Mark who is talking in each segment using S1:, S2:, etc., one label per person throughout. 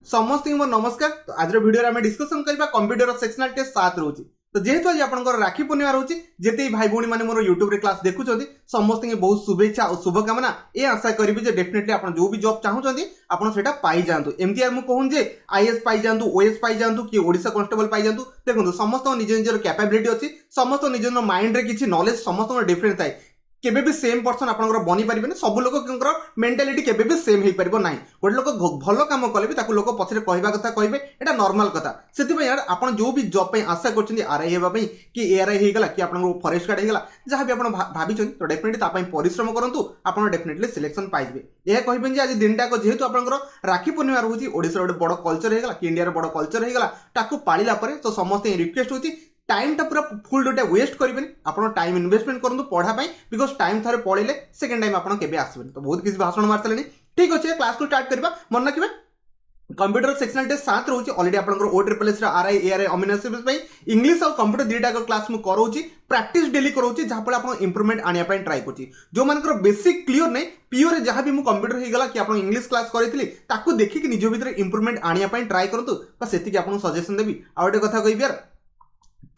S1: समस्त मोर नमस्कार। तो आज वीडियो आम डिस्कसन करबा कंप्यूटर सेक्शनल टेस्ट 7 रोची। तो जेहेतु आज आपनकर राखी पूर्णिमा रोची, जेते भाई भौणी माने मोर यूट्यूब रे क्लास देखुछथि समस्त के बहुत शुभेच्छा और शुभकामना। ए आशा करिबि जे डेफिनेटली आपन जो भी जॉब चाहुछथि आपन सेटा पाई जांतु। एमती यार मु कहून जे आईएएस पाई जांतु, ओएस पाई जांतु कि ओडिसा कांस्टेबल पाई जांतु। देखंतु समस्त निज निजर कैपेबिलिटी अछि, समस्त निजर माइंड रे किछि नॉलेज समस्त डिफरेंट थाए। केबे भी सेम पर्सन आपनकर बनी परिबेनी, सब लोक मेंटालिटी केबे भी सेम हेई परिबो नाही। गोटे लोक भलो काम कले भी ताकू लोक पछरे कहबा कथा कहबे, एटा नॉर्मल कथा। सेति यार आपन जो भी जॉब पे आशा करछन्ती आरआई हेबा पई कि एआरआई हे गला कि आपन फॉरेस्ट गार्ड हे गला, जहां भी आपन भाबिछन तो डेफिनेटली ता पई परिश्रम करंतु, आपन डेफिनेटली सिलेक्शन पाइबे। एहा कहबेन जे आज दिनटा को जेहेतु आपनकर राखी पूर्णिमा रहउची, ओडिसा रे बड़ कल्चर हे गला कि इंडिया रे बड़ कल्चर हे गला, ताकू पाळिला परे तो समस्त रिक्वेस्ट होची टाइम टा पूरा फुल डे वेस्ट करेंगे। आप टाइम इन्वेस्टमेंट करूँ पढ़ाई, बिकज टाइम थे पढ़े सेकेंड टाइम आप आसबे। तो बहुत किसी भाषण मार सारे। ठीक अच्छे क्लास को स्टार्ट करवा। मन रखिए कंप्यूटर सेक्शनल टेस्ट 7 रोचे ऑलरेडी आपन OSSS आरआई एआरआई अमीन एसएफएस इंग्लिश और कंप्यूटर दीटा क्लास मु कराऊची, प्रैक्टिस डेली कराऊची, जहाँ फल आप इंप्रूवमेंट आने ट्राई करूँ। जो मानकर बेसिक क्लियर नहीं प्योर जहाँ भी मुझे कंप्यूटर हो गला कि आप इंग्लिश क्लास करी ताकू देखिक निज भर इंप्रूवमेंट आने ट्राई करूँ। से आपको सजेशन देवी। आउ गोटे कथा कह यार,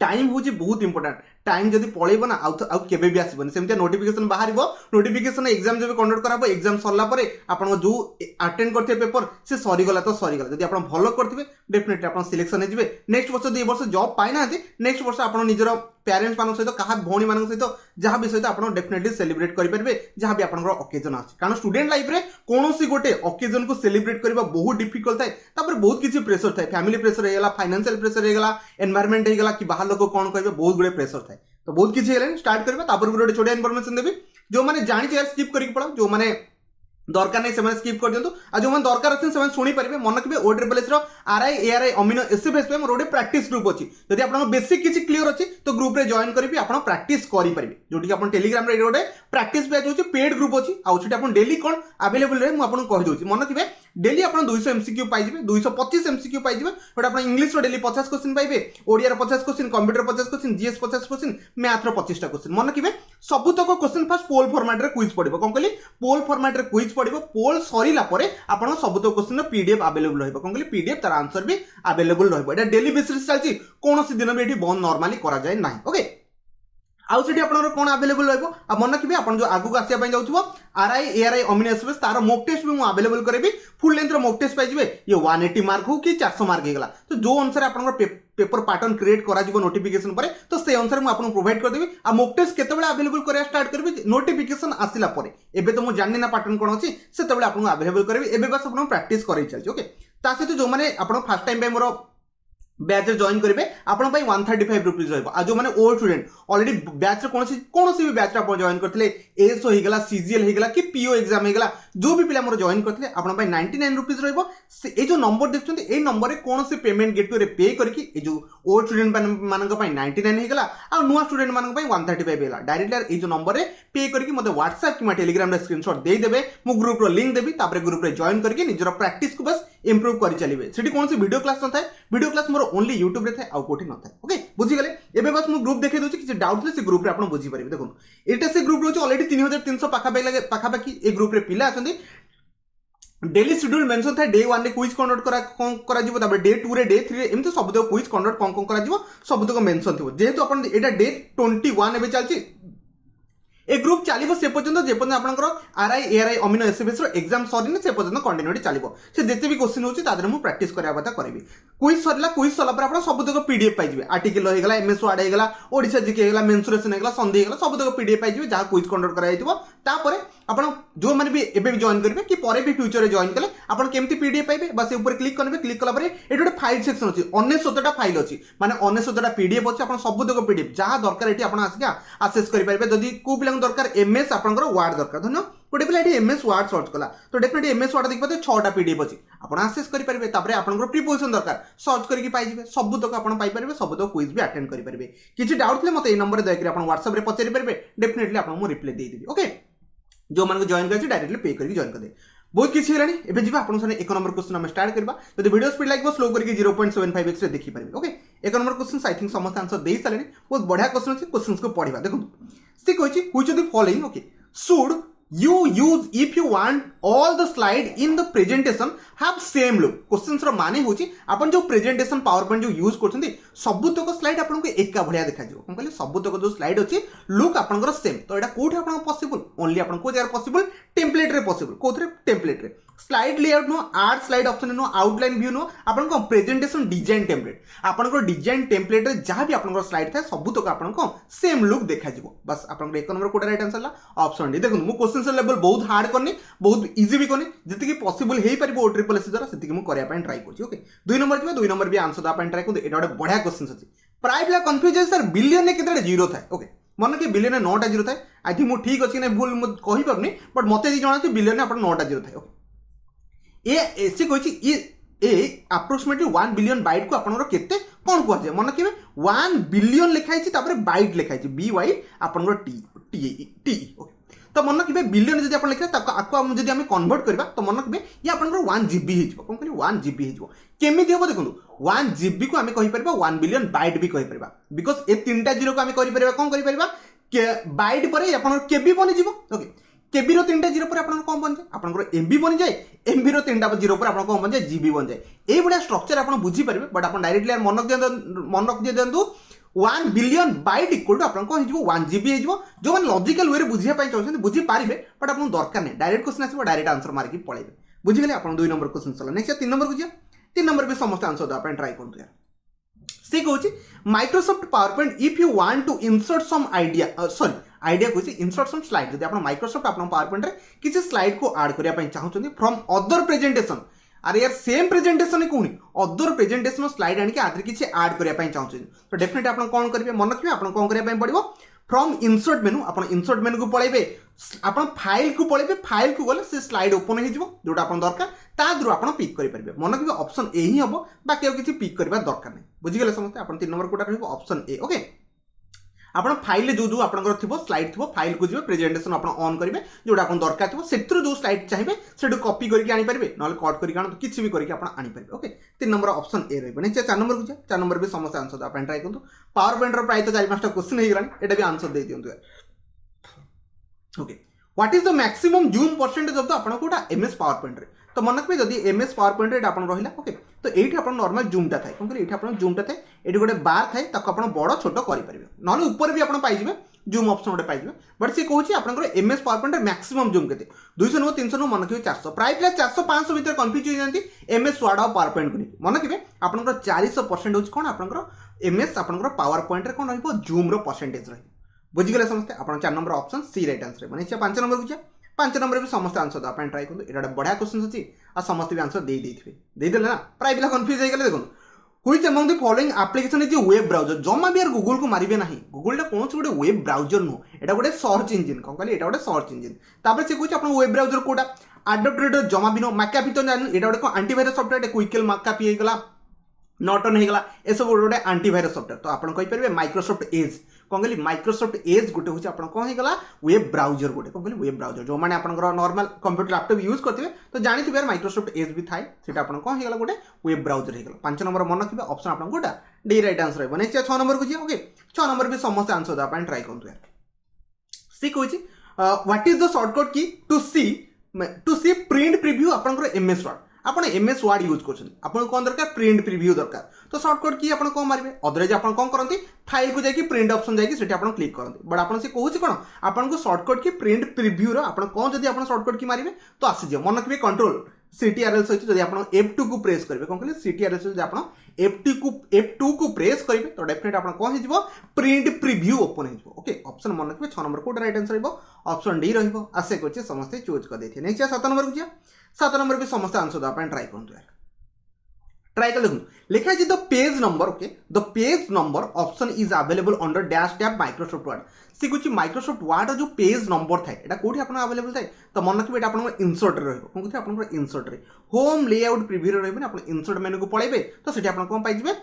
S1: टाइम हूँ बहुत इंपोर्टेंट। टाइम जब पलैब ना आउ केबे भी आसबनी। सेमती नोटिफिकेशन बाहर, नोटिफिकेशन एग्जाम जब कंडक्ट करा, एग्जाम सरला परे आपन जो अटेंड करते पेपर से सरीगला तो सरीगला। जब आप भल करते डेफिनेटली आप सिलेक्शन हो। नेक्स्ट वर्ष जो वर्ष जॉब पाई ना, नेक्स्ट वर्ष आप निजर पेरेंट्स मान सहित क्या भौणी मान सहित जहाँ भी सहित आप डेफिनेटली सेलिब्रेट करेंगे जहाँ भी आपन ओकेजन आछे। कारण स्टूडेंट लाइफ रे कौन सी गोटे ओकेजन को सेलिब्रेट करबा बहुत डिफिकल्ट थाए। तापर बहुत किसी प्रेशर थाए, फैमिली प्रेशर हो गला, फाइनेंशियल प्रेशर हो गला, एनवायरनमेंट हो गला कि बाहर लोग कौन कहबे, बहुत गुड़े प्रेशर थाए। तो बहुत किसी है स्टार्ट करबा। तापर गोटे छोटा इनफॉरमेशन देबी। जो माने जानि यार स्किप करके पड़ा, जो माने दरकार नहीं से स्किप कर दिंतु। आ जो मैंने दरकार अच्छे से शुणी पारे। मन रखिए OSSS आरआई एआरआई अमीनो एसएफएस पे मोर गोटे प्रैक्टिस ग्रुप अच्छी। जब आप बेसिक किसी क्लियर अच्छी तो ग्रुप रे जॉइन करी आप प्रैक्टिस करेंगे। जो आप टेलीग्राम रे गोटे प्रैक्टिस पेज होची, पेड ग्रुप अच्छी। आउट डेली कौन अवेलेबल रहे मुझे कहीदे। मन रखिए डेली आप 200 MCQ पाइबे, 225 MCQ पाइबे। गोटे आप इंग्लिश डेली 50 क्वेश्चन पाइबे, Odia 50 question, computer 50 question, GS 50 question, math 25 question. मन रखिए सबुतक क्वेश्चन फास्ट पोल फॉर्मेट रे क्विज पड़ो। कौन कहली पोल फॉर्मेट रे क्विज पड़ो। पोल सरीला परे आपन सबुतक क्वेश्चन पीडीएफ अवेलेबल रहइबो। कौन कहली पीडीएफ तार आंसर भी अवेलेबल रहइबो। एटा डेली बेसिस चलची, कौन सी दिन भी एठी बंद नॉर्मली करा जाय नाही। ओके आउ से कौन अवेलेबल रहिबो। आ मन रखिए आप जो आगु आसिया जाऊँ आरआई एआरआई अमीनो एसएफएस तार मॉक टेस्ट भी मुझे अवेलेबल करेबी। फुल लेंथ मॉक टेस्ट पाइबे। ये 180 मार्क हो कि 400 मार्क होगा। तो जो अनुसार आप पेपर पैटर्न क्रिएट करा नोटिफिकेशन पर, तो से अनुसार मुझे प्रोवाइड करदेवी। आ मॉक टेस्ट केतेबेले अवेलेबल करा स्टार्ट करबी नोटिफिकेशन आसिला परे। एबे तो मु जाननी ना पैटर्न कौन अच्छी, से आपको अवेलेबल करबी। एबे बस आप प्रैक्टिस कर चलछि। ओके ता सहित जो माने आप फर्स्ट टाइम पे मोर बैच जॉइन करेंगे आपण 135 रुपीज रहिबो। आ जो माने ओल्ड स्टूडेंट ऑलरेडी बैच कौन सी भी बैच आप जॉइन करते एएसओ हो गला, सीजीएल हो गला कि पीओ एग्जाम हो गला, जो भी पिला मोर जॉइन करते आपण 99 रुपीज रहिबो। ए जो नंबर देखछन्ती ए नंबर रे कौन से पेमेंट गेटवे रे पे करके ए जो ओल्ड स्टूडेंट मानक 99 हो गला आ नुआ स्टूडेंट मानक 135 होगा। डायरेक्टली ए जो नंबर रे पे करके मते व्हाट्सएप कि टेलीग्राम रे स्क्रीनशॉट दे देबे। मु ग्रुप रो लिंक देबी। तापर ग्रुप रे जॉइन करके निजर प्रैक्टिस को बस इंप्रूव करि चलिबे। सेठी कौन सी वीडियो क्लास न थाए, video class more only YouTube रे थाए, आ कोठी न थाए। ओके बुझी गले। एबे बस मु ग्रुप देखै दोछि, किछि डाउट ले से ग्रुप रे आपण बुझी परिबे। देखो एटा से ग्रुप रोछ ऑलरेडी 3300 पाखापाखि ए ग्रुप रे पिला अछंती। डेली शेड्यूल मेंशन था। डे 1 रे क्विज कंडक्ट करा जिवो, तापर डे 2 रे डे 3 रे एमते सबुतक क्विज कंडक्ट कोन करा जिवो सबुतक मेंशन थिवो। जेहेतु अपन एटा डे 21 एबे चलची। ए ग्रुप चलिबो से पर्यंत जे पर्यंत आपनकर आरआई एआरआई अमीनो एसएफएस रो एग्जाम सरिने से पर्यंत कंटिन्यूटी चलिबो। से जेते भी क्वेश्चन होची तादरे मु प्रैक्टिस करया कथा करबी। क्विज सरला, क्विज सरला पर आपण सबुतक पीडीएफ पाइ जिवे। आर्टिकल हो गला, एमएस वर्ड हो गला, ओडिसा जीके हो गला, मेंसुरेशन हो गला, संधि हो गला, सबुतक पीडीएफ पाइ जिवे जहा क्विज कंडक्ट करा जाइतिबो। तापर आपण जो माने भी एबे भी जॉइन करिवे कि परे भी फ्यूचर रे जॉइन कले आपण केमती पीडीएफ पाइबे। बस ऊपर क्लिक करबे। क्लिक कला परे एठी गोटे फाइल सेक्शन अछि, 99टा फाइल अछि, माने 99टा पीडीएफ अछि। आपण सबुतक पीडीएफ जहा दरकार एठी आपण आसिका एक्सेस करि पाइबे। जदि को पिला दरकार एमएस आपनकर वर्ड दरकार, धन्य गोटे पिला एठी एमएस वर्ड सर्च कला तो डेफिनेटली एमएस वर्ड देखिबे 6टा पीडीएफ अछि, आपण एक्सेस करि पारिबे। तापर आपनकर प्रिपोजिशन दरकार सर्च करिकि पाइ जिवे। सबुतक आपण पाइ पारिबे, सबुतक क्विज भी अटेंड करि पारिबे। किछि डाउट ले मते ए नंबर दया करि आपण व्हाट्सएप रे पचारि पारिबे। डेफिनेटली आपण मु रिप्लाई देइ देबी। ओके जो मानको जॉइन करछि डायरेक्टली पे करके जॉइन कर दे। बहुत किसी हेलानी। एबे जिबा आपण सने एक नंबर क्वेश्चन हम स्टार्ट करबा। जदि वीडियो स्पीड लागबो स्लो करके 0.75x रे देखि पारिबे। ओके एक नंबर क्वेश्चन आई थिंक समस्त आंसर देइ सालेनी। बहुत बढ़िया क्वेश्चन अछि। क्वेश्चंस को पढिबा। देखो से कहछि which of the following okay should you use if you want all the slide in the presentation have same look. Question रो माने होची अपन जो प्रेजेंटेशन पावर पॉइंट जो यूज करछंती सबुतक स्लाइड आपन को एका भलिया देखा जिवो हम कहले सबुतक जो स्लाइड अछि लुक आपन को सेम तो एटा कोठी आपन पॉसिबल ओनली आपन को जगह पॉसिबल टेम्पलेट रे पॉसिबल कोथरे टेम्पलेट रे स्लाइड लेआउट नो आर्ट स्लाइड ऑप्शन नो आउटलाइन व्यू नो आपन को प्रेजेंटेशन डिजाइन टेम्पलेट आपन को डिजाइन टेम्पलेट रे जहां भी आपन को स्लाइड थाए सबुतक आपन को सेम लुक देखा जिवो बस आपन को एक नंबर कोटा राइट आंसर ला ऑप्शन डी देखो मु क्वेश्चन लेवल बहुत हार्ड करनी बहुत इजी भी करनी जति पॉसिबल हे परिबो ट्रिपल एस द्वारा सेति मु करिया ट्राई करछि ओके 2 नंबर जिबा 2 नंबर भी आंसर दा ट्राई करु एटा बडे बढ़िया क्वेश्चन अछि प्राय पिला कंफ्यूज है सर बिलियन ने केते जीरो थाए ओके मन के बिलियन ने 9टा जीरो थाए आई थिंक मु ठीक अछि नै भूल मु कहि परनी बट मते जी जणा छै बिलियन ने अपन 9टा जीरो थाए ओके ए एसी कहि ए अप्रोक्सीमेटली 1 बिलियन बाइट को आपन केते कोन कहै छै मन के 1 बिलियन लिखाइ छै तापर बाइट लिखाइ छै बी वाई आपन टी टी ओके तो मन रखिए बिलियन जब आप लिखे जब आम कन्वर्ट करवा तो मन रखिए ये आप 1 GB हो कौन कह 1 GB हो केमी हम देखो 1 GB को आम कहीपर 1 बिलियन बाइट भी कहीपर बिकज ए 3टा जीरो को आम कर कौन कर बाइट पर आप केबी बनीज ओके केबी रो 3टा जीरो पर आप कौन बन जाए आप एमबी बनी जाए एमबी रो 3टा जीरो पर आप कौन बन जाए जीबी बन जाए ये भाया स्ट्रक्चर आप बुझीपारे बट आप डायरेक्टली मन रखी दिखाँ 1 बिलियन बाइट इक्वल टू आपन को हिजबो 1 GB हिजबो जो मन लॉजिकल वे रे बुझिया पई चाहछन बुझी पारिबे बट आपन दरकार नै डायरेक्ट क्वेश्चन आसीबो डायरेक्ट आंसर मार के पळेबे बुझि गेले आपन 2 नंबर क्वेश्चन चला नेक्स्ट 3 नंबर को जिया 3 नंबर भी समस्त आंसर द आपन ट्राई करु यार से कहूची Microsoft power point if you want to insert some idea sorry idea कहूची इंसर्ट सम स्लाइड जदि आपन माइक्रोसॉफ्ट आपन पावर पॉइंट रे किछि स्लाइड को ऐड करिया पई चाहछन फ्रॉम अदर प्रेजेंटेशन अरे यार सेम प्रेजेंटेशन कहूनी अदर प्रेजेंटेशन स्लाइड आनिक आदि किसी ऐड करने चाहते तो डेफिनेटली आप कौन करेंगे मन रखिए आप कौन करने पड़ो फ्रॉम इंसर्ट मेनू आप इंसर्ट मेनू को पळेबे आप फाइल को पळेबे फाइल को गले से स्लाइड ओपन हो जोटा आप दरकार तादरू आप पिक करेंगे मन रखिए ऑप्शन ए ही हम बाकी और किसी पिक करवा दरकार नहीं बुझीगले समझते आप 3 नंबर कोटा रहिबो ऑप्शन ए ओके आपन फाइल जो जो आपनकर थिबो स्लाइड थिबो फाइल को जिबे प्रेजेंटेशन आपन ऑन करिवे जोटा आपन दरकार थिबो सेत्रु जो स्लाइड चाहिबे सेटु कॉपी करके आनी परिबे नले कट करके आन किछि भी करके आपन आनी परिबे ओके 3 नंबर ऑप्शन ए रहबे नेक्स्ट 4 नंबर को जा 4 नंबर भी समस्त आंसर आपन ट्राई करंतु पावर पॉइंट रो प्राय तो 4-5टा क्वेश्चन हे गलानी एटा भी आंसर दे दियंतु okay what is the maximum zoom percentage of the आपन कोटा एमएस पावर पॉइंट रे तो मन रखबे जदी एमएस पावर पॉइंट रे आपन रहिला ओके तो एठी आपन नॉर्मल जूमटा थाए कोन एठी आपन जूमटा थाए एठी गोटे बार थाए ताको आपन बड़ छोट करि परिबे नले ऊपर भी आपन पाइ जिवे जूम ऑप्शन गोटे पाइ जिवे बट से कहूची आपन एमएस पावर पॉइंट रे मैक्सिमम जूम केते 200 नो 300 नो मन रखिबे 400 प्राय प्लस 400 500 भीतर कंफ्यूज हो जानती एमएस वर्ड और पावर पॉइंट को मन रखिबे आपन 400% होची कोन आपन एमएस आपन पावर पॉइंट रे कोन रहइबो जूम रो परसेंटेज रही बुझी गले समझते आपन 4 number option C right answer माने 5 नंबर को जा 5 नंबर भी समस्त आंसर आप ट्राई करूँ एटा बढ़िया क्वेश्चन अच्छी आ समस्त भी आंसर देदेले ना प्राय पिला कन्फ्यूज हो गले देखो which among the following application is web browser जमा भी यार गूगल को मारिबे नाही गूगल टा कोन गोटे वेब ब्राउजर नो एटा गोटे सर्च इंजिन कौन कहली एटा गोटे सर्च इंजिन तापर से कहूँ आपन वेब ब्राउजर कोटा एडोप्टेड जमा भी नो मैकाफी तो जान एटा गोटे एंटीवायरस सॉफ्टवेयर क्विकल मैकाफी हे गला नॉटन हो गला ए सब गोटे एंटीवायरस सॉफ्टवेयर तो आप कहींपर माइक्रोसॉफ्ट एज कौन कहली माइक्रोसॉफ्ट एज गोटे हूँ आप कौन होगा वेब ब्राउजर गोटे कौन कहली वेब ब्राउजर जो मैंने आप नॉर्मल कंप्यूटर लैपटॉप यूज करते तो जानी यार माइक्रोसॉफ्ट एज भी थाए से कौन होगा गोटे वेब ब्राउजर हो 5 नंबर मन रखिए ऑप्शन आप गोटा डी राइट आंसर रहा नेक्स्ट 6 नंबर को जी ओके 6 नंबर भी समस्त आंसर देवाई ट्राई करूँ यार सी कहूँ व्हाट इज द शॉर्टकट की टू सी प्रिंट प्रिव्यू आपन एमएस वर्ड आपन एमएस वर्ड यूज कर कौन दरकार प्रिंट प्रिव्यू दरकार तो शॉर्टकट की आपन कौन मारे अदरवाइज आप कौन करती फाइल को जाकि प्रिंट ऑप्शन जाकि आप क्लिक करते बट आपन से कहूँ कौन आपन को शॉर्टकट की प्रिंट प्रिव्यू आप कौन जब आप शॉर्टकट की मारे तो आसीज मन रखिए कंट्रोल CTRL सहित जब आप F2 को प्रेस करेंगे कौन कहले CTRL सहित आप F2 को प्रेस करेंगे तो डेफिनेट आप कौन हो प्रिंट प्रिव्यू ओपन हो ओके ऑप्शन मन रखिए 6 नंबर को राइट आंसर रहिबो ऑप्शन डी रहिबो आशा करछे समस्त चूज कर देथिए नेक्स्ट 7 नंबर को जा 7 नंबर भी समस्त आंसर द आप ट्राई करंतु यार ट्राई कर देखो लिखा है the page number okay the page number option is available under dash tab Microsoft word C कुछ माइक्रोसॉफ्ट वर्ड जो पेज नंबर थाए एटा कोठी आपन अवेलेबल थाए तो मन रखिबे एटा आपन इंसर्ट रे रहबो कोन आपन इंसर्ट रे होम लेआउट प्रीव्यू रे रहबे आपन इंसर्ट मेनू को पळेबे तो सेठी आपन कोन पाइ जिवे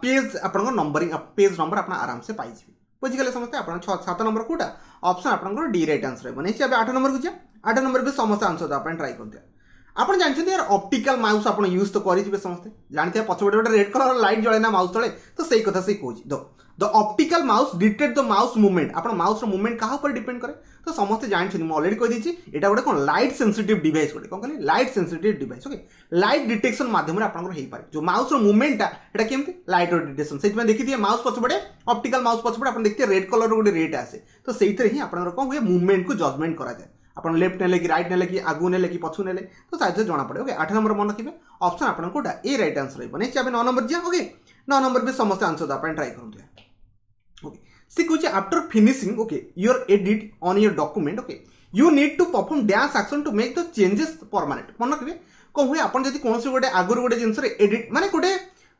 S1: पेज आपन नंबरिंग पेज नंबर आपन आराम से पाइ जिवे बुझि गेले समझते आपन 7 नंबर कोटा ऑप्शन आपन डी राइट आंसर रहबो नेक्स्ट 8 नंबर को जा 8 नंबर भी समस्त आंसर आपन ट्राई करते आपन जानते यार ऑप्टिकल माउस आपन यूज तो करिबे समस्ते जानते पछबडे गोटे रेड कलर लाइट जळे ना माउस तळे तो सेही कथा से कहूची the optical mouse detect the mouse movement आपन माउस रो मूवमेंट कहा पर डिपेंड करे तो समस्त जानते मुझे अलरेडी कही एटा गोटे कौन लाइट सेंसिटिव डिवाइस गोटे कौन कहली light sensitive device okay light detection माध्यम आपंकर हो पारे जो माउस मुवमेंटा एटा केमती लाइट डिटेक्शन से देखिए माउस पछपटे ऑप्टिकल माउस पछपटे आप देखिए रेड कलर गोटे रेट आसे तो से ही आपंकर कौन हुए मुवमेंट को जजमेंट करा जाए आप लेफ्ट ने कि राइट ने कि आगू ने कि पछू ने तो साइज जना पड़े ओके 8 नंबर मन रखिए ऑप्शन आपन कोटा ए राइट आंसर रही नहीं आम 9 नंबर जा ओके 9 नंबर भी समस्त आंसर दे ट्राई करूँ ओके सी कहूँ after finishing okay your edit on your document okay you need to perform dash action to make the changes permanent मन रखिए कौन हुए आप कौन गोटे आगुरी गोटे जिनस एडिट माने गोटे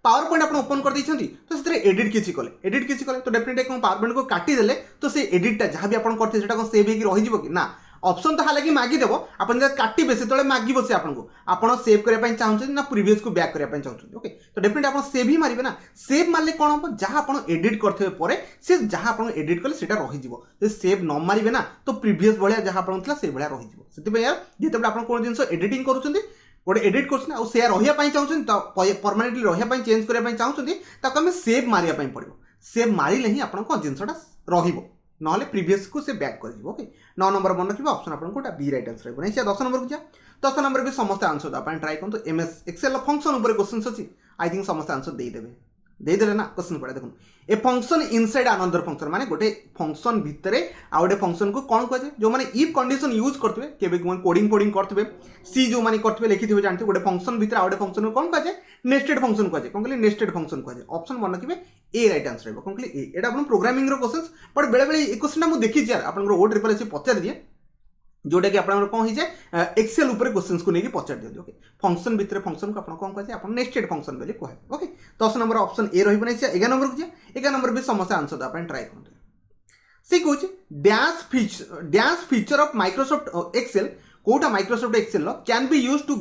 S1: पावर पॉइंट आप ओपन कर दी तो से एडिट किसी कले तो डेफिनेटली कौन पावर पॉइंट को काटिदेले तो से एडिटा जहाँ भी आप करते कौन सेव हो रही कि ना ऑप्शन तो हालांकि मागिदेव आप काटे से मागे से आपको सेव करने चाहते ना प्रीवियस को बैक करने चाहते ओके तो डेफिनेटली आप सेव ही मारे ना सेव मारे कौन हम जहाँ आप एडिट करते से जहाँ आप एडिट कले रही सेव न मारे ना तो प्रीवियस भाया जहाँ आपला से भाया रही जिते आप कौन जिन एडिटिंग करुँच गोटे एडिट कर से रही चाहते परमानेंटली रही चेंज करने चाहते आम सेव मारे पड़ो सेव मारे ही आप जिनसा रही ना प्रीवियस को से बैक कर ओके 9 नंबर मन रखिए ऑप्शन आपको गोटा बी राइट आंसर नहीं 10 नंबर को जा 10 नंबर भी समस्त आंसर दें ट्राई करूँ एमएस एक्सेल फंक्शन उपर क्वेश्चन अच्छी आई थिंक समस्त आंसर देदेले ना क्वेश्चन पड़े देखो a function inside another function माने गोटे फंक्शन भितर आउ गोटे फंक्शन को कौन कहुए जो मैंने इफ कंडीशन यूज करते केबे कोडिंग फोडिंग करते सी जो मैंने करते लिखि जानते गोटे फंक्शन भितर आउ गोटे फंक्शन को कौन कहुए नेस्टेड फंक्शन कहुए कौन कहले नेस्टेड फंक्शन कहुए ऑप्शन मन रखिए ए राइट आंसर रहा कौन कहले एटा अपन प्रोग्रामिंग रो क्वेश्चन बट बेले बेले ए क्वेश्चन मुझे देखी यार आप ओ ट्रिपल एस पचार दिए जोटा कि आप कौन हो एक्सेल उपर क्वेश्चन को लेकिन पचार दिखाते ओके फंक्शन भितर फंक्शन को आप कौन कहे आप नेस्टेड फंक्शन बोली कहे ओके 10 नंबर ऑप्शन ए रही नहीं 11 नंबर को जाए 11 नंबर भी समस्त आंसर देवाई ट्राई करते सी कहूँ dash feature of Microsoft Excel कोटा Microsoft Excel can be use to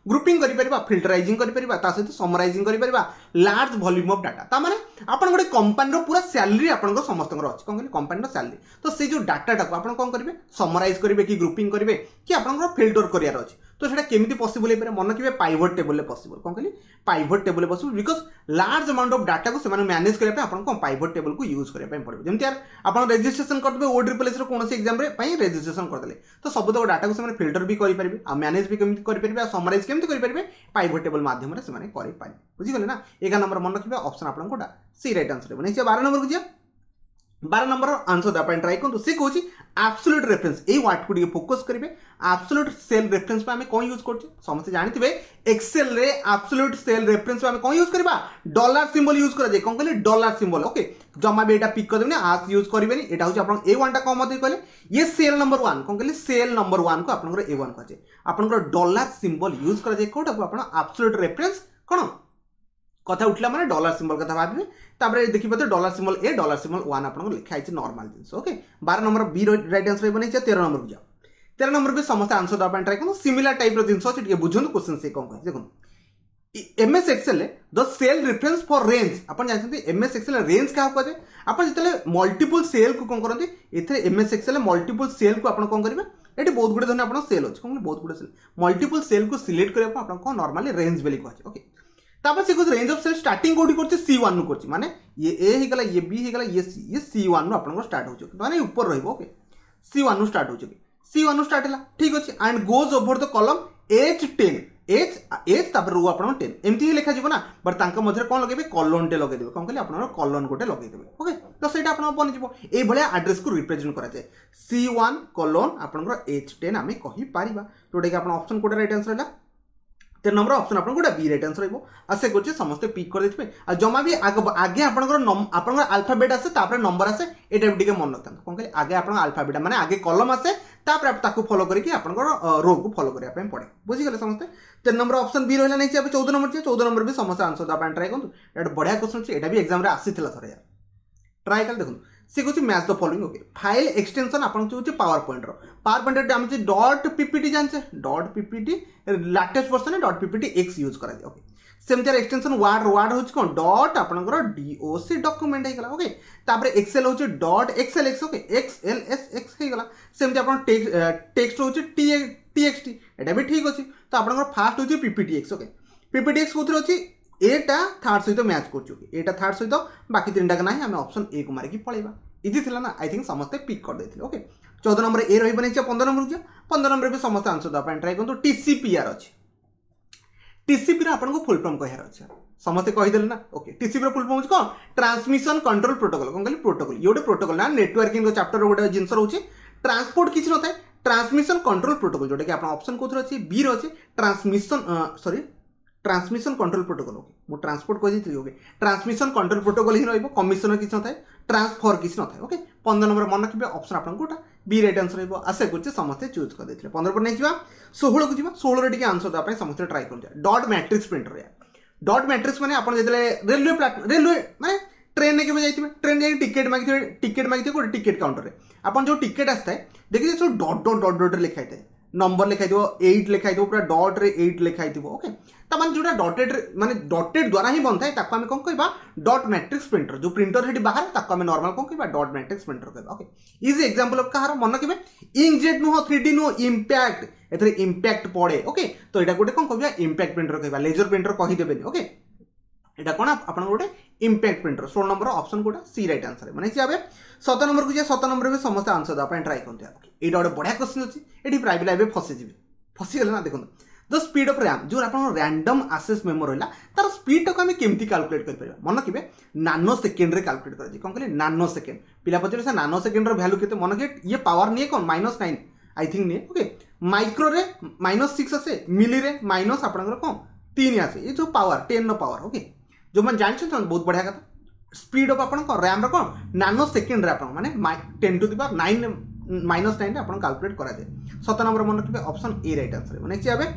S1: grouping करिपरिबा फिल्टराइजिंग करिपरिबा ता सहित समराइजिंग करिपरिबा लार्ज वॉल्यूम ऑफ डाटा ता माने आपण गोटे कंपनी रो पूरा सैलरी आपण को समस्त अछि कोन कंपनी रो सैलरी तो से जो डाटा को आपण कोन करिवे समराइज करिवे कि ग्रुपिंग करिवे कि आपण को फिल्टर करियार अछि तो सेटा केमिति पॉसिबल हे मन रखिबे पाइवट टेबल ले पॉसिबल कोन कहली पाइवट टेबल ले possible because large amount of data को से माने मैनेज करबे आपण को पाइवट टेबल को यूज करबे पड़बे जेमति यार आपण रजिस्ट्रेशन करबे ओ ट्रिपल एस रो कोनोसी एग्जाम रे पई रजिस्ट्रेशन कर देले तो सब तो डाटा को से माने फिल्टर भी करि परिबे आ मैनेज भी केमिति करि परिबे आ समराइज केमिति करि परिबे पाइवट टेबल माध्यम रे से माने करि पारि बुझि गले ना 11 नंबर मन रखिबे ऑप्शन आपण कोटा सी राइट आंसर बने 12 नंबर को जा 12 नंबर आंसर देवाई ट्राई करूँ सी कहूँ एब्सोल्यूट रेफरेंस ये वर्ड को फोकस करेंगे एब्सोल्यूट सेल रेफरेंस आम कौन यूज कर समस्त जानते एक्सेल रे एब्सोल्यूट सेल रेफरेंस आम कौन यूज करवा डॉलर सिंबल यूज करा कौन कहले डॉलर सिंबल ओके जमा भी यहाँ पिक करदेनि आज यूज करेंगे यहाँ हूँ आप ए वन टा कौन मत कहले ये सेल नंबर 1 कौन कहले सेल नंबर 1 को आप ए वन कहे आप डॉलर सिंबल यूज करा कौटा को एब्सोल्यूट रेफरेंस कौन कथा उठला माने डॉलर सिंबल कथा भाबे तापर देखि पते dollar symbol A dollar symbol 1 आपन को लिखा है नॉर्मल जिंस okay 12 number B right answer बनै छै 13 नंबर को जाओ 13 नंबर भी समस्त आंसर दबा ट्राई करू सिमिलर टाइप रो जिंस अछि बुझन क्वेश्चन से कोन कहै देखो MS Excel the cell reference for range अपन जानते एमएस एक्सेल रेंज का कहै अपन जतले मल्टीपल सेल को कोन करते एथे एमएस एक्सेल मल्टीपल सेल को अपन कोन करबे एटी बहुत गुडे धन अपन सेल अछि कोन बहुत गुडे सेल मल्टीपल सेल को सिलेक्ट करबा अपन को नॉर्मली रेंज बेली कहै ओके तापर से कुछ रेंज ऑफ सेल स्टार्टिंग कोडी करछि C1 नु करछि माने ये ए ही गला ये बी ही गला ये C1 नु आपन को स्टार्ट हो छ माने ऊपर रहइबो ओके C1 नु स्टार्ट हो छ C1 नु स्टार्ट हला ठीक अछि and goes over the column H10 H तापर रो आपन 10 एमती ही लिखा जिवो ना बट तांका मधे कोन लगेबे कॉलन टे लगे देबे कोन कहले आपन कॉलन गोटे लगे देबे ओके तो सेटा आपन बन जिवो ए भलिया एड्रेस को रिप्रेजेंट करा जाय C1 कॉलन आपन H10 हमें कहि पारिबा तोडे के आपन ऑप्शन कोड राइट आंसर हला 13 नंबर ऑप्शन आपन गोटा बी राइट आंसर रहइबो आसे कुछ समस्त पिक कर देथिबे आ जमा भी आगे आपन अल्फाबेट आसे तापर नंबर आसे एटा भी के मन रखता कोन कहले आगे आपन अल्फाबेट माने आगे कॉलम आसे तापर आप ताको फॉलो करके आपन रो को फॉलो करिया पे पड़े बुझी गले समस्त 13 नंबर ऑप्शन बी रहला नै छै अब 14 नंबर छै 14 नंबर भी समस्त आंसर दा पान ट्राई करु एटा बढ़िया क्वेश्चन छै एटा भी एग्जाम रे आसीथिला थरे यार ट्राई कर देखु से कुछ match the following okay file extension आपन जो पावर पॉइंट रो हम डॉट पीपीटी जानछे dot PPT latest version dot PPT X use करा जाय ओके सेमतिर एक्सटेंशन वर्ड होच कोन डॉट आपनकर डॉक डॉक्यूमेंट हे गला ओके तापर एक्सेल होच डॉट एक्सएलएक्स ओके एक्सएलएसएक्स हे गला सेमति आपन टेक्स्ट होच टीएक्सटी एटा भी ठीक अछि तो आपनकर फास्ट होच पीपीटीएक्स ओके पीपीटीएक्स कोथि अछि एटा थर्ड सहित मैच करछु एटा थर्ड सहित बाकी तीनटा का नाही हमें ऑप्शन ए को मारि की पळेबा इजी थिला ना आई थिंक समस्त पिक कर देथिले ओके 14 नंबर ए रही नहीं 15 नंबर 15 नंबर भी समस्त आंसर देवाई ट्राए करूँ टीसीपीआर अच्छे टीसीपी आपको फुल फॉर्म कहार अच्छे समस्ते कहीदेले ना ओके टीसीपी फुल फॉर्म कौन ट्रांसमिशन कंट्रोल प्रोटोकॉल कौन कहली प्रोटोकॉल ये गोटे प्रोटोकॉल ना नेटवर्किंग चैप्टर गोटे जिनस रोचे ट्रांसपोर्ट किसी न था ट्रांसमिशन कंट्रोल प्रोटोकॉल जोटा कि आप ऑप्शन कौन अच्छे बी अच्छे ट्रांसमिशन कंट्रोल प्रोटोकॉल ओके मु ट्रांसपोर्ट कही ओके ट्रांसमिशन कंट्रोल प्रोटोकॉल ही रही कमिशनर किसी न था ट्रांसफर किसी न था ओके 15 नंबर मन रखिए ऑप्शन आपको गोटा बी राइट आंसर रही आशा कर समस्ते चूज कर 15 पर नहीं 16 को जी 16 टी आंसर देवाई समस्त ट्राए कर dot matrix printer dot matrix मैंने आप रेलवे माने ट्रेन ने जाइए ट्रेन जाए टिकेट मागिथे गोटे टिकेट काउंटर में आप जो टिकेट आसता है देखिए सब डॉट डॉट डॉट डॉट लिखाई था नंबर लिखाई 8 लिखाई पूरा डॉट रे 8 लिखाई ओके तमाम जो डॉटेड माने डॉटेड द्वारा ही बनता है ताको आमे कौन कहबा डॉट मैट्रिक्स प्रिंटर जो प्रिंटर हेटी बाहर ताको आमे नॉर्मल कौन कहबा डॉट मैट्रिक्स प्रिंटर कहबा ओके इजी एग्जांपल ऑफ कहार मन केबे inkjet no 3D no impact एथरे इंपैक्ट पड़े ओके तो एटा गोटे कौन कहबा इंपैक्ट प्रिंटर कहबा लेजर प्रिंटर कहि देबेनी ओके एटा कोन आपन गोटे इंपैक्ट प्रिंटर 16 नंबर ऑप्शन कोटा सी राइट आंसर है माने आबे 7 नंबर को जे 7 नंबर में समस्त आंसर दा अपन ट्राई करते ओके एटा गोटे बढ़िया क्वेश्चन अछि एठी प्राइवेट लाइव फसी जिवे फसी गेल ना देखो द स्पीड ऑफ रैम जो आपन रैंडम एक्सेस मेमोरी रहला तार स्पीड तक हमें केमती कैलकुलेट कर परबा मन केबे नानो सेकेंड रे कैलकुलेट कर जे कोन कहले नानो सेकेंड पिला पचरे से नानो सेकेंड रो वैल्यू केते मन के ये पावर नहीं कोन -9 आई थिंक नहीं ओके माइक्रो रे -6 आसे मिली रे माइनस आपनकर कोन 3 आसे ये जो पावर 10 नो पावर ओके जो मैं जानछ तो बहुत बढ़िया कथा स्पीड ऑफ आपन को रैम रो कोन नानो सेकेंड रे आपन माने 10 टू द पावर 9 -9 आपन कैलकुलेट करा जाए 7 नंबर मन रखिबे ऑप्शन ए राइट आंसर है माने आबे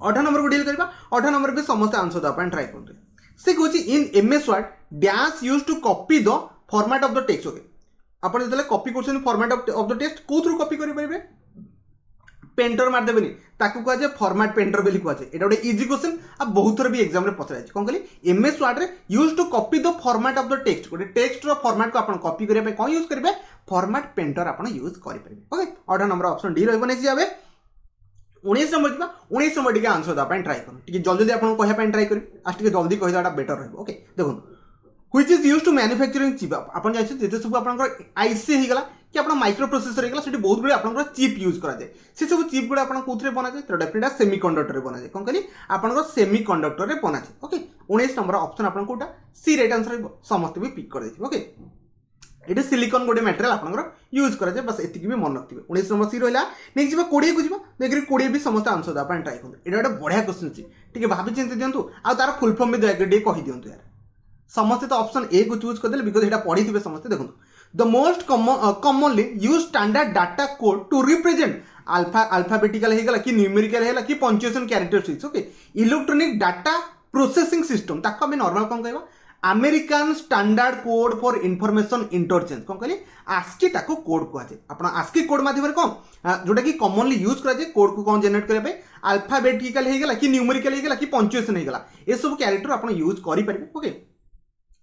S1: 18 नंबर को डील करबा 18 नंबर पे समस्त आंसर द अपन ट्राई करते से कहूची in MS Word dash used to copy the format of the text okay अपन जतले कॉपी करछन फॉर्मेट ऑफ द टेक्स्ट को थ्रू कॉपी करि परिबे पेंटर मार देबेनी ताकू कह जे फॉर्मेट पेंटर बेली कह जे एटा गोटे इजी क्वेश्चन आ बहुत थोर भी एग्जाम रे पछराय कोन कहली एमएस वर्ड रे used to copy the format of the text गोटे टेक्स्ट रो फॉर्मेट को अपन कॉपी करिया पे कोन यूज करबे फॉर्मेट पेंटर अपन यूज करि परिबे ओके 18 नंबर ऑप्शन डी रहबो नै जाबे 19 नंबर जा 19 नंबर टी आंसर दा पय ट्राई करू टी जल्दी जल्दी अपन कहया पय ट्राई करी आज टी जल्दी कहि दाटा बेटर रहबो ओके देखो which is used to manufacturing chip अपन जाय जेते सब अपन आईसी ही गला कि अपन माइक्रो प्रोसेसर ही गला सेठी बहुत बड़े अपन चिप यूज करा जाय से सब चिप गुडा अपन कोथरे बना जाय तो डेफिनेटली सेमीकंडक्टर रे बना जाय कोन कहली अपन सेमीकंडक्टर रे बना जाय ओके 19 नंबर ऑप्शन अपन कोटा सी राइट आंसर रहबो समस्त भी पिक कर देथि ओके एटा सिलिकॉन गोटे मटेरियल आपनकर यूज करा जाय बस एतिकी भी मन रखथिबे 19 नंबर सी रहला नेक्स्ट जीवा 20 को जीवा देखि 20 भी समस्त आंसर दा अपन ट्राई कर एटा एटा बढ़िया क्वेश्चन छी ठीक है भाबी चिंत दियंतु आ तार फुल फॉर्म भी दया डे कहि दियंतु यार समस्त तो ऑप्शन ए को चूज कर देले बिकॉज़ एटा पढी थिबे समस्त देखंतु the most commonly use standard data code to represent alphabetical हेगला कि न्यूमेरिकल हेगला कि punctuation characteristics okay electronic data processing system ताको हम नॉर्मल कोन कहबा American standard code for information interchange कौन कहली आस्की ताको कोड कह जाए आप आस्की कोड माध्यम कौन जोटा कि कॉमनली यूज करा जाए कोड को कौन जनरेट करने अल्फाबेटिकल हेगला कि न्यूमेरिकल हेगला कि पंक्चुएशन हेगला ये सब कैरेक्टर आप यूज करि परिबे ओके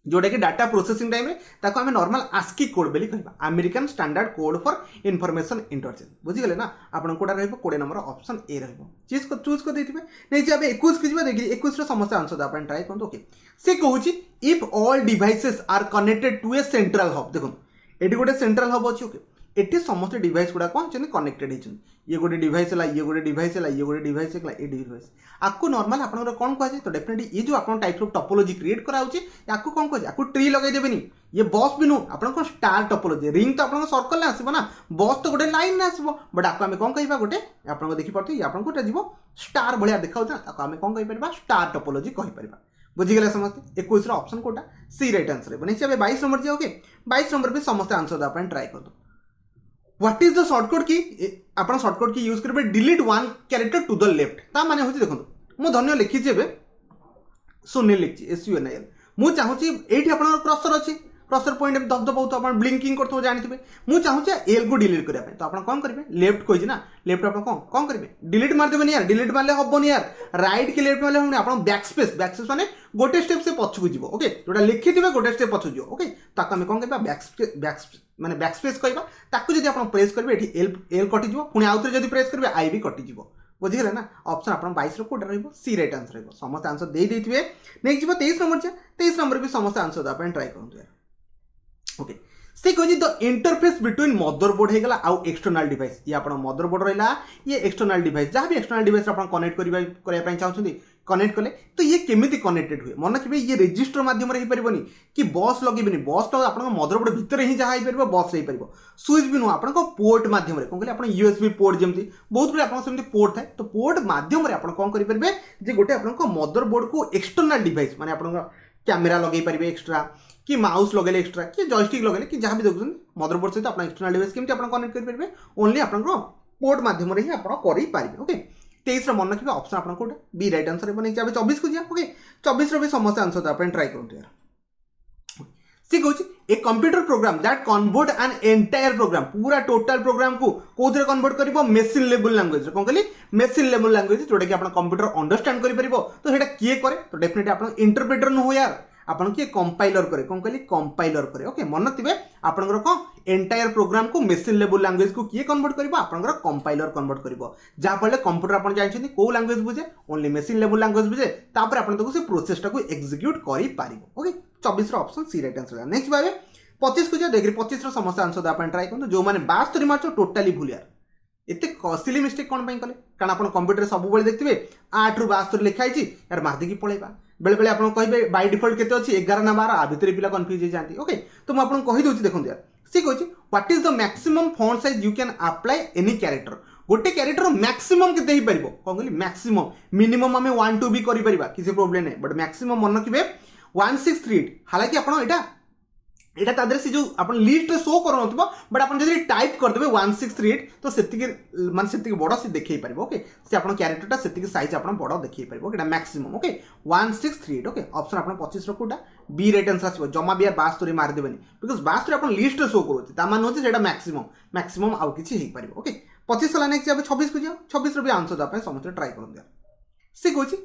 S1: जोटा कि डाटा प्रोसेसिंग टाइम रे ताको हमें नॉर्मल आस्की कोड बेली कहबा American standard code for information interchange बुझी गले ना आपन कोडा रहबो 20 नंबर ऑप्शन ए रहबो चूज कर देथिबे नै जे अबे 21 के जिबा देखि 21 रो समस्या आंसर आपन ट्राई करन ओके से कहूची if all devices are connected to a central hub देखो एटी गोटे सेंट्रल हब अछि ओके एटी समस्त डिवाइस गुडा कोन छन कनेक्टेड हिचन ये गोटे डिवाइस ला ये गोटे डिवाइस ला ये गोटे डिवाइस ला ए डिवाइस आकु नॉर्मल आपन कोन कह जाय तो डेफिनेटली ये जो आपन टाइप ऑफ टोपोलॉजी क्रिएट करा होची याकु कोन कह जाय याकु ट्री लगे देबेनी ये बॉस बिनु आपन को स्टार टोपोलॉजी रिंग तो आपन सर्कल ने आसीबो ना बॉस तो गोटे लाइन ने आसीबो बट आकु हमें कोन कहबा गोटे आपन को देखि परथि आपन कोटा जीवो स्टार भलिया देखाउ था आकु हमें कोन कहि परबा स्टार टोपोलॉजी कहि परबा बुझीगले समस्त 21 रो ऑप्शन कोटा सी राइट आंसर है बने से 22 नंबर जे ओके 22 नंबर पे समस्त आंसर दा अपन ट्राई कर दो व्हाट इज द शॉर्टकट की अपन शॉर्टकट की यूज करबे delete one character to the left ता माने होची देखो मु धन्य लिखि जेबे सुनील लिखि SUNIL मु चाहूची एठी अपन क्रसर अछि क्रसर पॉइंट दब दब बहुत अपन ब्लिंकिंग करतो जानिथिबे मु चाहूची एल को डिलीट करिया पे तो अपन कोन करबे लेफ्ट कोइ ना लेफ्ट अपन कोन करबे डिलीट मार देबे यार डिलीट मारले हबो यार राइट के लेफ्ट मारले हम अपन बैक स्पेस माने गोटे स्टेप से पछ को जीवो ओके जोटा लिखि दिबे गोटे स्टेप पछ जीवो ओके ताका हम कोन कहबा बैक स्पेस कहबा ताकू जदी अपन प्रेस करबे एठी एल कटि जीवो पुनी आउथरे जदी प्रेस करबे आई भी कटि जीवो बुझिगले ना ऑप्शन अपन 22 रो कोड रहबो सी राइट आंसर रहबो समस्त आंसर दे देथिबे नेक्स्ट जीवो 23 नंबर 23 नंबर भी समस्त आंसर दा अपन ट्राई करंतु यार ओके से कही द इंटरफेस बिटवीन मदरबोर्ड हो गला आउ एक्सटर्नल डिवाइस ये आप मदरबोर्ड रहा ये एक्सटर्नल डिवाइस जहाँ भी एक्सटर्नल डिवाइस आप कनेक्ट करने चाहते कनेक्ट कले तो ये केमिति कनेक्टेड हुए मन रखिए ये रजिस्टर माध्यम हो कि बस लगे बस तो आप मदरबोर्ड भितर ही जहाँ हो बस हो पार स्विच भी नुह आप पोर्ट माध्यम कौन कहते हैं यूएसबी पोर्ट जमी बहुत गुड आप पोर्ट थाए तो पोर्ट माध्यम आप कौन करेंगे जे गोटे आप मदरबोर्ड को एक्सटर्नल डिवाइस माने आप कैमेरा लगे पारे एक्सट्रा कि माउस लगे एक्सट्रा कि जॉयस्टिक लगे कि जहाँ भी देखुन मदरबोर्ड सहित आप एक्सटर्नल डिवाइस केमती आप कनेक्ट करेंगे ओनली आप पोर्ट माध्यम ही आप करेंगे ओके 23 मन रखिए ऑप्शन आप कोटे बी राइट आंसर है 24 को जा ओके 24 भी समस्त आंसर दे ट्राई करूँ यार सी कहूँ a computer program that convert an entire program पूरा टोटल प्रोग्राम को कोथरे कन्वर्ट करिवो मेसिन लेवल लैंग्वेज कोन कहली मेसिन लेवल लैंग्वेज जोटा कि आपण कंप्यूटर अंडरस्टैंड करि परिबो तो सेटा किए करे तो डेफिनेटली आपण इंटरप्रेटर न हो यार आपन किए कंपाइलर करे कोन कहली कंपाइलर करे ओके मन थिबे आपनकर को एंटायर प्रोग्राम को मेसिन लेवल लैंग्वेज को किए कन्वर्ट करिवो आपनकर कंपाइलर कन्वर्ट करिवो जा फले कंप्यूटर आपण जानछथि को लैंग्वेज बुझे ओनली मेसिन लेवल लैंग्वेज बुझे तापर आपण तको से प्रोसेस टा को एग्जीक्यूट करि पारिबो ओके 24 रो option C right answer next भाबे 25 को जा देखि 25 रो समस्त आंसर दा आपण ट्राई करन जो माने 72 मार्च टोटली भूल यार एते सिली मिस्टेक कोन पई कले कारण आपण कंप्यूटर सब बेले देखथिबे 8 रु 72 लिखा हिची यार मार देकी पळेबा बेले बेले आपण कहबे बाय डिफॉल्ट केते अछि 11 ना 12 आ भितरे पिला कंफ्यूज हो जांती ओके तो म आपण कहि दोछि देखन यार सी कहछि what is the maximum font size you can apply any character गोटे कैरेक्टर मैक्सिमम केते ही परिबो कोन कहली मैक्सिमम मिनिमम हमें 1 2 भी करि परिबा किसी प्रॉब्लम नै बट मैक्सिमम मन रखिबे 1638 हालांकि आपण एटा तादरे से जो अपन लिस्ट शो करो नथबो बट अपन जदी टाइप कर देबे 1638 तो सेतिके माने सेतिके बडो से देखै परिबो ओके से अपन कैरेक्टरटा सेतिके साइज अपन बडो देखै परिबो एटा मैक्सिमम ओके 1638 ओके ऑप्शन अपन 25 रो कोटा बी राइट आंसर आसीबो जमा बी 72 मार देबेनी बिकॉज़ 72 अपन लिस्ट शो करूची ता मान होची सेटा मैक्सिमम आउ किछि हे परिबो ओके 25 ला नेक्स्ट जाबे 26 को जाओ 26 रो भी आंसर दा पे समस्त ट्राई करू दिया से कहूची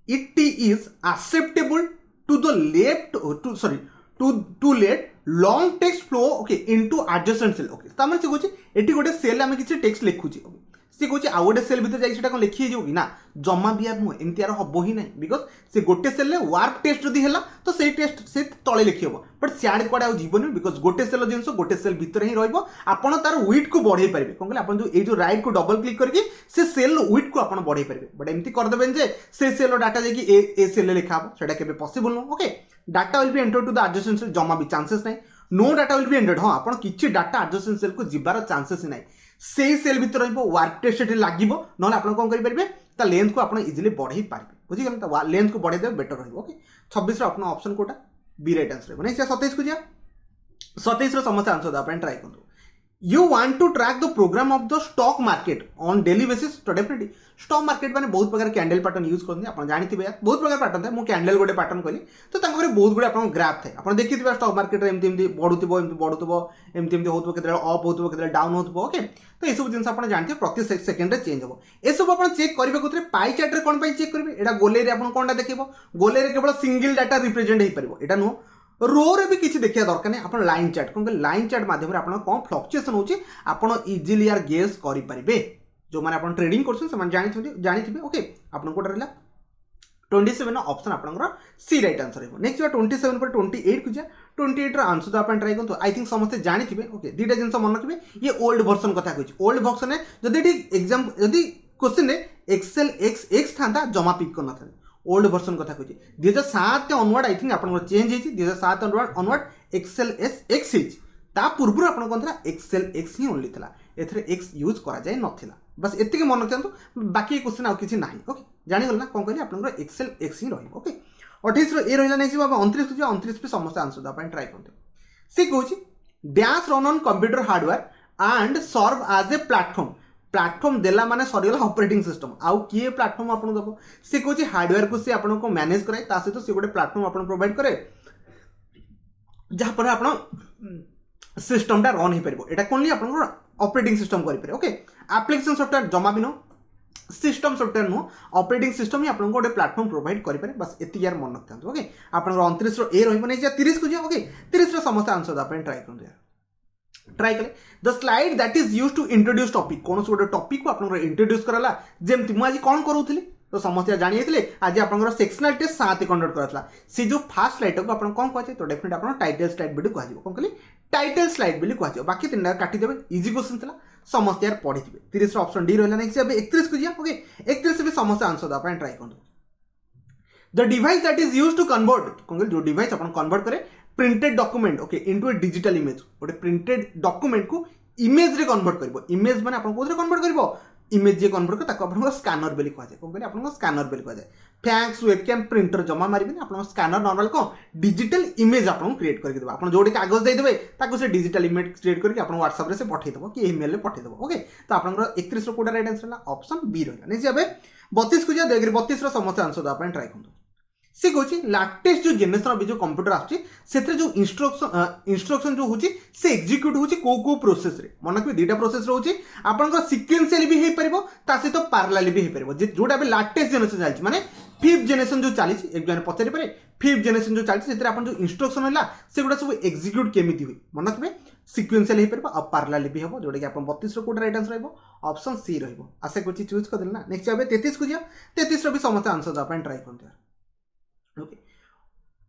S1: it is acceptable to the left to sorry to let long text flow okay into adjacent cell okay तामे से कहूची एटी गोटे सेल आमे किछि टेक्स्ट लिखुची ओके से कहूची आ गोटे सेल भीतर जाई सेटा कोन लिखि जेउ कि ना जमा बिया मु एमती यार हबो ही नै बिकॉज़ से गोटे सेल ले वर्क टेस्ट जदी हैला तो सेई टेस्ट से तळे लिखि हबो बट सियाड कोडा आ जीवन बिकॉज़ गोटे सेल जिंसो गोटे सेल भीतर ही रहइबो आपण तार वेट को बढ़ाई परिबे कोन कहले आपण जो ए जो राइट को डबल क्लिक करके से सेल वेट को आपण बढ़ाई परिबे बट एमती कर देबेन जे से सेल डाटा जे कि ए सेल ले लिखा हबो सेटा केबे पॉसिबल नो okay data will be enter to the adjacent cell जमा भी चांसेस नै no data will be entered हाँ आपण किछि डाटा एडजेसेंट सेल को जिबार चांसेस नै से सेल भीतर रहइबो वर्क टेस्ट सेठी लागिबो नले आपण कोन करि परिबे ता लेंथ को आपण इजीली बढ़ाई पारिबे बुझि गेल ता लेंथ को बढ़ाई देबे बेटर रहइबो ओके 26 रो आपण ऑप्शन कोटा बी राइट आंसर है नेक्स्ट 27 को जा 27 रो समस्या आंसर दा आपण ट्राई करदो You want to track the program of the stock market on daily basis तो डेफिनेटली स्टॉक मार्केट माने बहुत प्रकार कैंडल पैटर्न यूज करते हैं जानी यार बहुत प्रकार पैटर्न था मुझे कैंडल गोटे पैटर्न कहली तो बहुत गुड़े आप ग्राफ थे आप देखी स्टॉक मार्केट एमती बढ़ुव एमती होता केते अप होता केते डाउन होता ओके तो ये सब जिन आप जानते हैं प्रति सेकेंड में चेंज हम ये सब आप चेक करेंगे कौन पाई चार्ट में कौन चेक करेंगे यहाँ गोले आप कौन देखेब गोले केवल सिंगल डाटा रिप्रेजेंट हो पार यहाँ नुह रो रे भी किसी देखा दरकार नहीं आप लाइन चार्ट कौन लाइन चार्ट माध्यम आप कौन फ्लक्चुएसन होची आपण इजिली यार गेस करि परिबे जो माने आपण ट्रेडिंग करछन समान जानिथिबे ओके आपण कोटा रहला 27 ऑप्शन आपनकर सी राइट आंसर है नेक्स्ट 27 पर 28 को जा 28 रो आंसर तो आपण ट्राई करतो आई थिंक समस्त जानिथिबे ओके दीटा जिंस मन रखिबे ये ओल्ड वर्जन कथा कहछि ओल्ड वर्जन है जदी एग्जाम जदी क्वेश्चन रे एक्सेल एक्स थांता जमा पिक करना था ओल्ड वर्जन कथा कहछि 2007 ऑनवर्ड आई थिंक आपन चेंज हेछि 2007 ऑनवर्ड एक्सेल एक्स हेछि ता पूर्व आपन कोन था एक्सेल एक्स ही ओनली थला एथरे एक्स यूज करा जाय नथिला बस एतिके मन रखंतु बाकी क्वेश्चन आ किछि नाही ओके जानि गल ना कोन कहली आपन एक्सेल एक्स ही रही ओके 28 रो ए रहिला नै बाबा 29 जो 29 पे समस्त आंसर दा अपन ट्राई करते से कहछि dash run on computer hardware and serve as a platform देला माने सरीला ऑपरेटिंग सिस्टम आउ किए प्लेटफॉर्म आपन दबो से कहछि हार्डवेयर को से आपन को मैनेज कराय ता से तो से गोटे प्लेटफॉर्म आपन प्रोवाइड करे जहां पर आपन सिस्टम टा रन ही परबो एटा कोनली आपन ऑपरेटिंग सिस्टम करि पारे ओके एप्लीकेशन सॉफ्टवेयर जमा बिनो सिस्टम सॉफ्टवेयर नो ऑपरेटिंग सिस्टम ही आपन गोटे प्लेटफॉर्म प्रोवाइड करि पारे बस एति यार मन रखथां ओके आपन 29 रो ए रहिबो नै जे 30 को जे ओके 30 रो समस्त आंसर आपन ट्राई करन यार ट्राई कले the slide that is used to introduce topic कोन गोटे टॉपिक को आपन इंट्रोड्यूस करला जेमति मु आज कोन करूथली तो समस्या जानिए आज आप सेक्शनल टेस्ट 7 कंडक्ट कराला से जो फास्ट स्लाइड को आप कौन कहे तो डेफिनेटली आप टाइटल स्लाइड वीडियो कह कौन कहली टाइटल स्लाइड बोली कहुए बाकी 3टा काटिदेवे इजी क्वेश्चन था समस्त यार पढ़ी 30 ऑप्शन डी रहा नेक्स्ट 31 को जा ओके 31 भी समस्त आंसर देवाई ट्राए करूँ the device that is use to convert कौन जो डिवाइस आप कन्वर्ट करे printed document okay into a digital image गोटे प्रिंटेड डॉक्यूमेंट को इमेज रे कन्वर्ट करिवो इमेज माने आपन कोथरे कन्वर्ट करिवो इमेज जे कन्वर्ट कर ताको आपन स्कैनर बेली कह जाय कोन कहले आपन स्कैनर बेली कह जाय फैक्स वेबकैम प्रिंटर जमा मारिबे आपन स्कैनर नॉर्मल को डिजिटल इमेज आपन क्रिएट करके देबो आपन जोडी कागज दे देबे ताको से डिजिटल इमेज क्रिएट करके आपन WhatsApp रे से पठै देबो कि ईमेल रे पठै देबो ओके तो आपन 31 रो कोडा राइट आंसर ला ऑप्शन बी रहला नै जेबे 32 को जा 32 रो समस्त आंसर दा आपन ट्राई करतो से कहूँ लाटेस्ट जो जेनेरेशन अभी जो कंप्यूटर आसुच्छे जो इंस्ट्रक्शन जो होची से एक्जिक्यूट होची को प्रोसेस रे मन रखिए दुईटा प्रोसेस रोचे आपन सिक्वेंशियली भी हो पार ता सहित पारालाली भी हो पार जोटा लाटेस्ट जेनेरेशन चलती माने 5th जेनेरेशन जो चली एक जन पचारि पारे 5th जेनेरेशन जो चलती से जो इंस्ट्रक्शन है से गुड़ा सब एक्जिक्यूट केमिति हुई मन रखिए सिक्वेंशियली हो पार और पारालाली भी हम जोटा कि आप 32 रो कोड राइट आंसर रहिबो ऑप्शन सी रहिबो आशा करछि चूज कर देल ना नेक्स्ट आबे 33 को जा 33 रो भी समस्त आंसर दा अपन ट्राई करते okay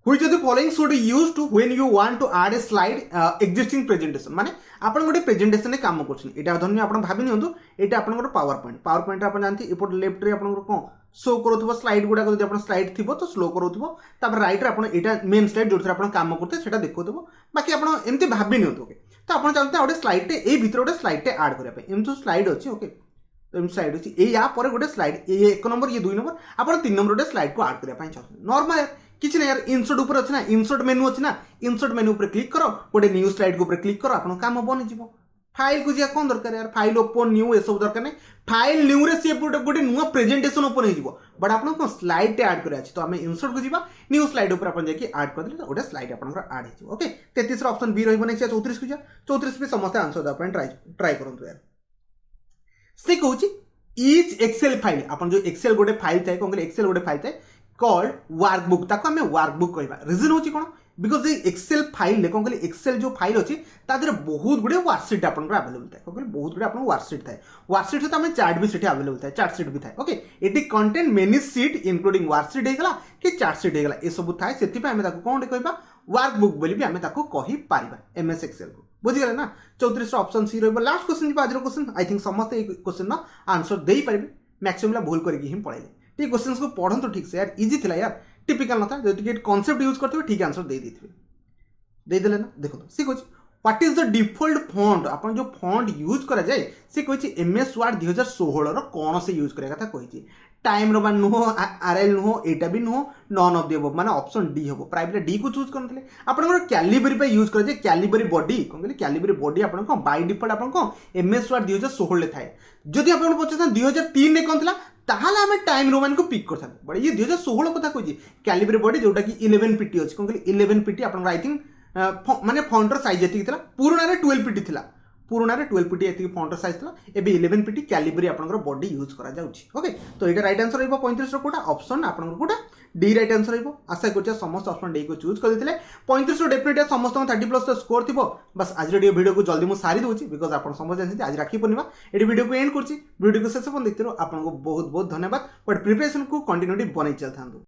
S1: which of the following should be used to when you want to add a slide existing presentation माने आपण गोटे प्रेजेंटेशन रे काम करछन एटा धन्य आपण भाबी नियंतु एटा आपण पावर पॉइंट आपण जानथि एपट लेफ्ट रे आपण कोन शो करथबो स्लाइड गुडा जदि आपण स्लाइड थिबो तो स्लो करथबो तापर राइट रे आपण एटा मेन स्लाइड जोथरे आपण काम करते सेटा देखोथबो बाकी आपण एमति भाबी नियंतु ओके तो आपण चाहते गोटे स्लाइड टे ए भीतर गोटे स्लाइड टे ऐड करिया पे एमतो स्लाइड अछि ओके तो स्लाइड अच्छी ये या पर गोटे स्लाइड ये 1 नंबर ये 2 नंबर आप 3 नंबर गोटे स्लाइड को ऐड करने चाहते नॉर्मल किसी ना यार इनसर्ट ऊपर अच्छे ना इनसर्ट मेनू अच्छे ना इनसर्ट मेनू ऊपर क्लिक करो गोटे न्यू स्लाइड को ऊपर क्लिक करो आपन काम बनी फाइल को जा कौन दरकार यार फाइल ओपन न्यू ये सब दरकार नहीं फाइल न्यू रे से गोटे नुआ प्रेजेंटेशन ओपन हो बट आप स्लाइड टे ऐड कराया तो आम इनसर्ट को जा न्यू स्लाइड ऊपर आप जाकि ऐड कर देले गोटे स्लाइड आपन ऐड हो ओके 33 ऑप्शन बी रहिबो नेक्स्ट 34 को जा 34 भी समस्त आंसर अपन ट्राई करंतु यार से कहूची इच एक्सेल फाइल अपन जो एक्सेल गोटे फाइल थाए कौन एक्सेल गोटे फाइल थाए कॉल्ड वर्कबुक ताको हमें वर्कबुक कहबा रीजन होची कोन बिकॉज ये एक्सेल फाइल कौन कहले एक्सेल जो फाइल अच्छी तादर बहुत गुड़े वर्कशीट आप अवेलेबल थाए कौन बहुत गुड़े आप वर्कशीट थाए वर्कशीट सहित आम चार्ट भी से अवेलेबल थाए चार्ट सीट भी थाए ओके ये content many seat including worksheet होगा कि चार्ट सीट होगा ये सब थाए से कौन कहबा वर्कबुक बोली भी आम कही पारिबा एमएस एक्सेल को बुझीगले ना 34 ऑप्शन सी रहिबो लास्ट क्वेश्चन आज क्वेश्चन आई थिंक समस्त ये क्वेश्चन ना आंसर दे पारिबे मैक्सिमम भूल करके ही पढ़ाइले ठीक क्वेश्चन को पढ़ंतु ठीक से यार इजी थिला यार टिपिकल नथा जो टिके कांसेप्ट यूज करते ठीक आंसर दे देले ना देखो सी कहछ what is the default font अपन जो फॉन्ट यूज करा जाए सी कहछ एमएस वर्ड 2016 रो कोन से यूज करे कथा कहछ टाइम रो नुहो आरएल नुहो एटा भी नुहो नॉन ऑफ द अबव माने ऑप्शन डी हो प्राइवेट डी को चूज करनथले आपण कैलिबरी पे यूज करे जे कैलिबरी बॉडी कोन कहले कैलिबरी बॉडी आपण को बाय डिफॉल्ट आपण को एमएस वर्ड 2016 ले थाए जदि आपण पछन 2003 ने कोन थला ताहले हमें टाइम रोमान को पिक करथा बट ये 2016 कथा कहछि कैलिबरी बॉडी जोटा कि 11 पीटी अछि कोन कहले 11 पीटी आपण आई थिंक माने फॉन्टर साइज एति थिला पुराना रे 12 पीटी थिला पुराना रे 12 पीटी एति फॉन्टर साइज थिला एबे 11 पीटी कैलिबरी आपनकर बॉडी यूज करा जाउछि ओके तो एटा राइट आंसर रहबो 35 रो कोटा ऑप्शन आपनकर कोटा डी राइट आंसर रहबो आशा करछ समस्त ऑप्शन डी को चूज कर देथिले 35 रो डेफिनेटली समस्त 30+ तो स्कोर थिबो बस आज वीडियो को जल्दी मु सारी दोछि बिकॉज़ आपन समझ जानछि आज राखी पूर्णिमा एडी वीडियो को एंड करछि वीडियो को शेष पन देखतिरो आपन को बहुत बहुत धन्यवाद बट प्रिपरेशन को कंटिन्यूटी बनै चलथांदो।